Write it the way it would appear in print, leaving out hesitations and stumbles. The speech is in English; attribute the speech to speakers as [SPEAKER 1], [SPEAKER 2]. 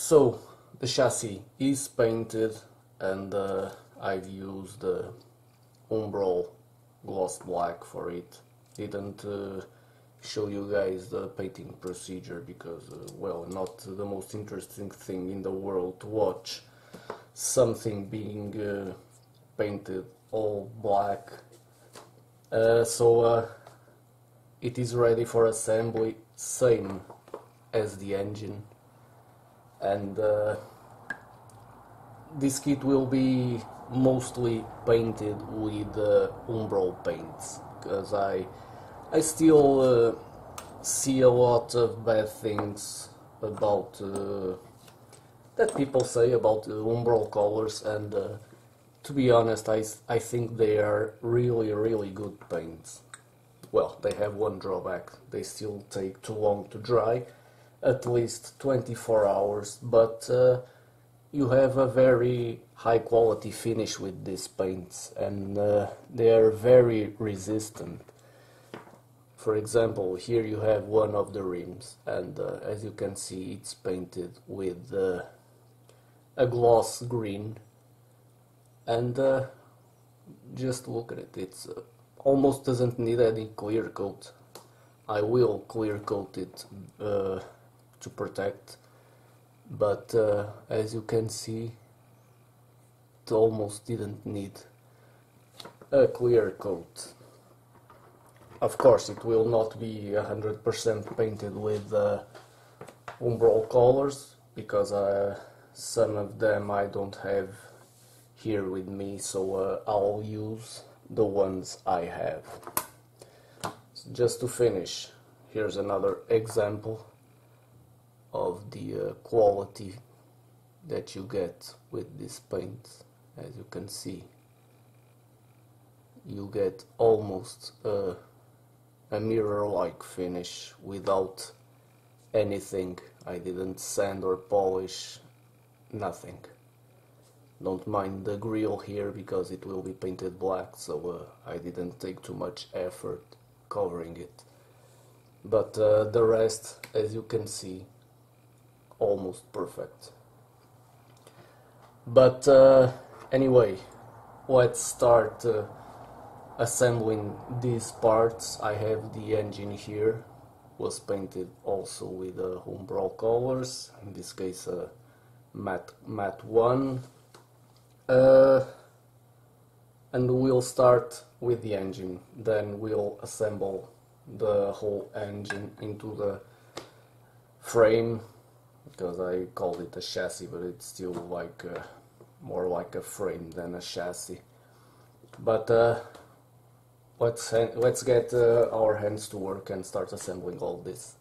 [SPEAKER 1] So the chassis is painted, and I've used Umbral gloss black for it. Didn't show you guys the painting procedure because, well, not the most interesting thing in the world to watch something being painted all black. So it is ready for assembly, same as the engine, and this kit will be mostly painted with Umbral paints, because I still see a lot of bad things about that people say about Umbral colors, and to be honest, I think they are really good paints. Well, they have one drawback: they still take too long to dry, at least 24 hours, but you have a very high quality finish with these paints, and they are very resistant. For example, here you have one of the rims, and as you can see, it's painted with a gloss green, and just look at it. It's almost doesn't need any clear coat. I will clear coat it to protect, but as you can see, it almost didn't need a clear coat. Of course, it will not be 100% painted with Umbral colors, because some of them I don't have here with me, so I'll use the ones I have. So just to finish, here's another example of the quality that you get with this paint. As you can see, you get almost a mirror-like finish without anything. I didn't sand or polish, nothing. Don't mind the grille here because it will be painted black, so I didn't take too much effort covering it. But the rest, as you can see, almost perfect. But anyway, let's start assembling these parts. I have the engine here, was painted also with Umbral colors, in this case matte 1. And we'll start with the engine, then we'll assemble the whole engine into the frame, because I called it a chassis, but it's still like more like a frame than a chassis. But let's get our hands to work and start assembling all this.